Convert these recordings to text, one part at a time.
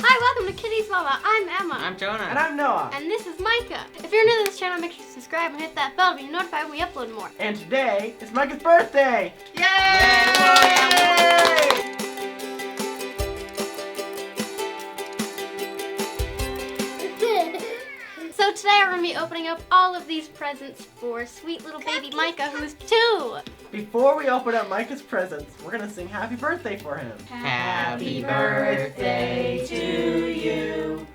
Hi, welcome to KittiesMama. I'm Emma. I'm Jonah. And I'm Noah. And this is Micah. If you're new to this channel, make sure to subscribe and hit that bell to be notified when we upload more. And today is Micah's birthday! Yay! Yay! So today we're going to be opening up all of these presents for sweet little baby Micah, who's 2. Before we open up Micah's presents, we're going to sing happy birthday for him. Happy birthday to you.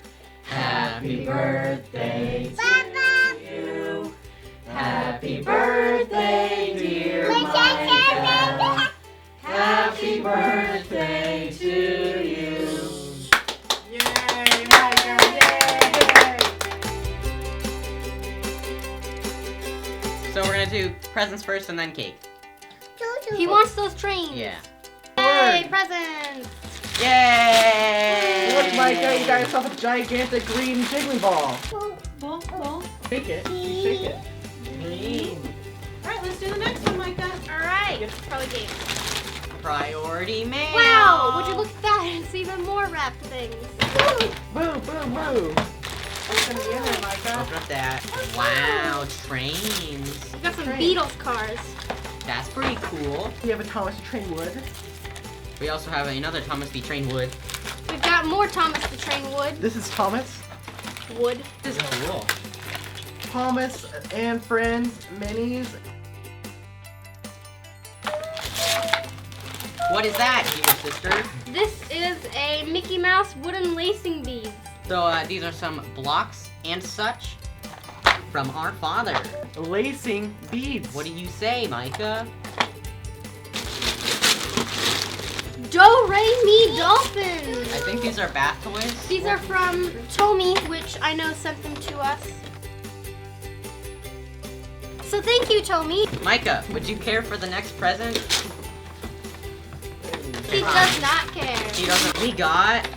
Happy birthday to you. Happy birthday, dear Micah. Happy birthday to you. Yay, Micah, yay! So we're gonna do presents first and then cake. He wants those trains. Yeah. Yay, presents! Yay! Look, Micah, you got yourself a gigantic green jiggly ball. Ball. Shake it. You shake it. Green. Alright, let's do the next one, Micah. Alright, probably game. Priority mail. Wow, would you look at that? It's even more wrapped things. Boo, boo, boo. What's going to be in there, Micah? Open up that. Wow, trains. We got some Train. Beatles cars. That's pretty cool. We have a Thomas Train Wood. We also have another Thomas B. Train Wood. We've got more Thomas the Train Wood. This is Thomas. Wood. This is cool. Thomas and Friends minis. What is that, you sister? This is a Mickey Mouse wooden lacing beads. So these are some blocks and such from our father. Lacing beads. What do you say, Micah? Do Re Mi Dolphins. I think these are bath toys. These are from TOMY, which I know sent them to us. So thank you, TOMY. Micah, would you care for the next present? He does not care. He doesn't. We got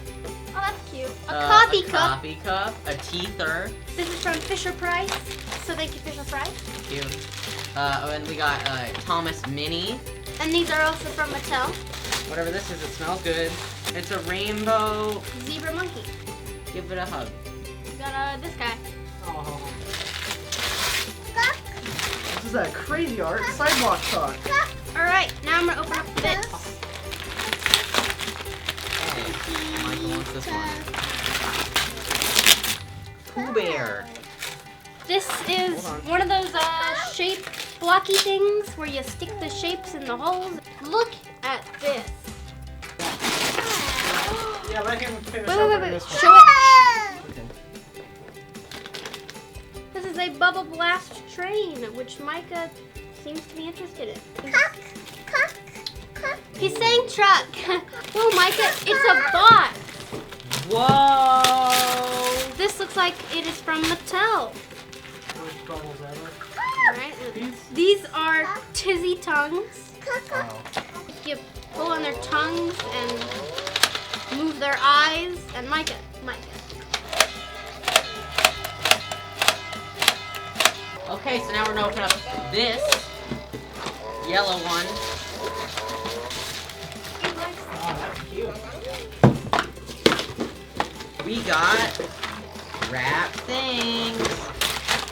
Oh, that's cute. A coffee cup. coffee cup, a teether. This is from Fisher Price. So thank you, Fisher Price. Thank you. And we got Thomas Mini. And these are also from Mattel. Whatever this is, it smells good. It's a rainbow. Zebra monkey. Give it a hug. We got this guy. Oh. This is a crazy art sidewalk talk. All right, now I'm gonna open up this. Oh, Michael wants this one. Pooh Bear. This is Hold on. one of those shape blocky things where you stick the shapes in the holes. Look at this. Yeah, let him finish Wait. opening this one. Show it. Okay. This is a bubble blast train, which Micah seems to be interested in. He's saying truck. Oh, Micah, it's a box. Whoa! This looks like it is from Mattel. Worst bubbles ever. All right. These are tizzy tongues. Wow. You pull on their tongues and move their eyes. And Micah. Okay, so now we're gonna open up this yellow one. Oh, that's cute. We got wrap things.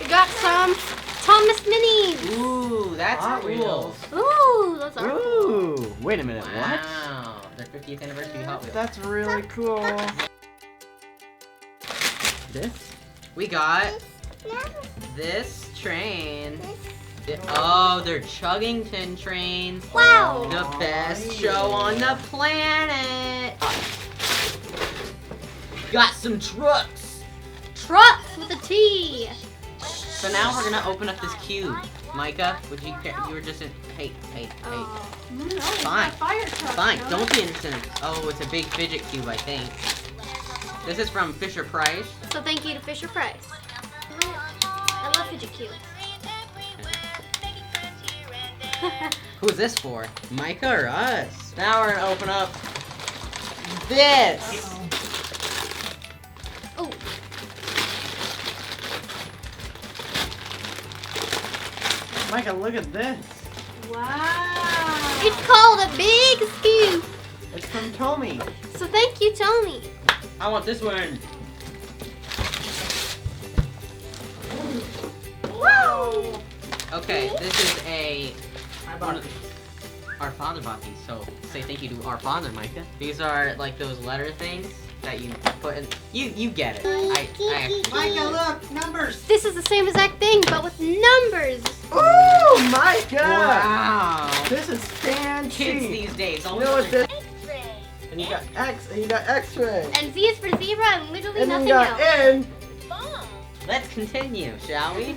We got some Thomas Minis. Ooh, that's Hot cool. Wheels. Ooh, those are cool. Ooh, wait a minute, what? Wow, their 50th anniversary Hot Wheels. That's really cool. This? We got this train. Oh, they're Chuggington trains. Wow. The best show on the planet. Got some trucks. Trucks with a T. So now we're gonna open up this cube. Micah, would you care? You were just in. Hey. Oh. No, it's Fine. a fire truck. Fine, no? don't be innocent. Oh, it's a big fidget cube, I think. This is from Fisher Price. So thank you to Fisher Price. I love fidget cubes. Who's this for? Micah or us? Now we're gonna open up this. Oh. Micah, look at this. Wow. It's called a big scoop. It's from TOMY. So thank you, Tommy. I want this one. Woo! Okay, this is a I bought it. Our father bought these, so say thank you to our father, Micah. These are like those letter things that you put in. You get it. I Micah, look, numbers. This is the same exact thing, but with numbers. Oh, Micah! Wow. This is fancy. Kids these days. You know what this? And you got X, and you got X-ray. And Z is for zebra and literally And then nothing you got else. N. Let's continue, shall we?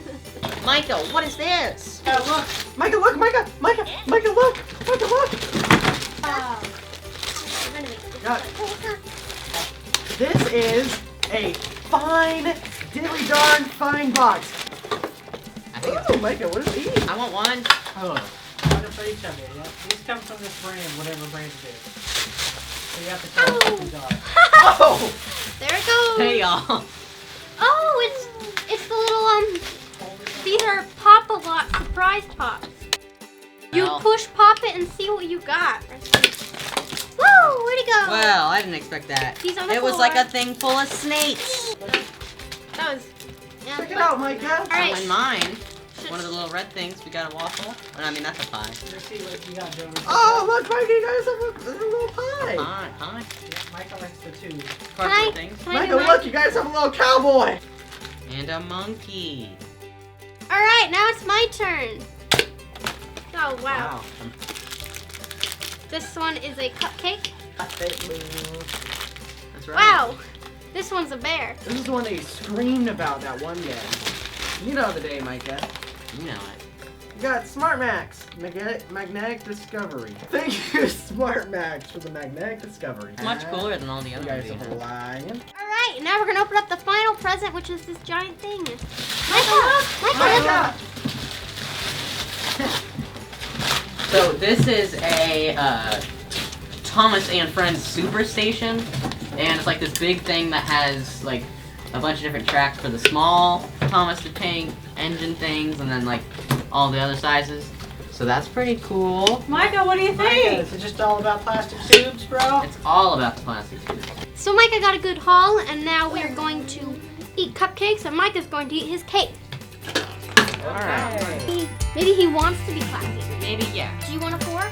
Micah, what is this? Yeah, look. Micah, look, Micah, Micah, Micah, look, Micah, look. Oh. Got This is a fine, dilly darn fine box. I think Oh, Micah, what is these? I want one. Oh. One for each of you. Yeah. These come from this brand, whatever brand it is. So you have to tell us what these are. Oh! There it goes. Hey y'all. Oh, it's the little these are Lotz Surprise pops. You Well. push pop it and see what you got. Woo! Where'd it go? Well, I didn't expect that. He's on the It was floor. like a thing full of snakes. That was. Yeah. Check it out, Micah. All right. Oh, and mine. One of the little red things. We got a waffle. I mean, that's a pie. Let's see what you got, Joe. Oh, look, Micah, you guys have a little pie. Pie. Yeah, Micah likes the two. Cardboard things. Can I Micah, do mine? look, you guys have a little cowboy. And a monkey. All right, now it's my turn. Oh wow. This one is a cupcake. That's right. Wow. This one's a bear. This is the one they screamed about that one day. You know the day, Micah. You know it. You got SmartMax, magnetic discovery. Thank you, SmartMax, for the magnetic discovery. It's much cooler than all the You other guys ones. are lying. All right, now we're gonna open up the final present, which is this giant thing. Micah, look! Micah, Micah! So this is a Thomas and Friends Superstation, and it's like this big thing that has like a bunch of different tracks for the small Thomas the Tank engine things, and then like all the other sizes. So that's pretty cool. Micah, what do you Micah, think? is it just all about plastic tubes, bro? It's all about the plastic tubes. So Micah got a good haul, and now we are going to eat cupcakes, and Micah's going to eat his cake. All right. Maybe he wants to be classy. Maybe yeah. Do you want a fork?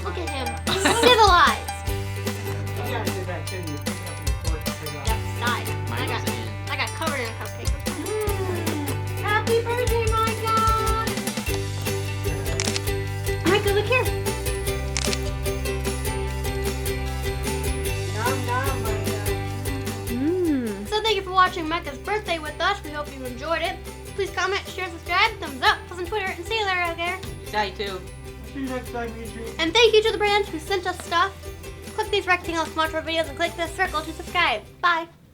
Look at him. He's civilized. You gotta do that too. You pick it up in your fork and pick it up. Yep, side. Mine was in. I got covered in a cupcake. Happy birthday, Micah! Micah, look here. Nom nom, Micah. So thank you for watching Micah's birthday with us. We hope you enjoyed it. Please comment, share, subscribe, thumbs up, us on Twitter, and see you later out there. Say too. See you next time, YouTube. And thank you to the brands who sent us stuff. Click these rectangle SpongeBob videos and click this circle to subscribe. Bye.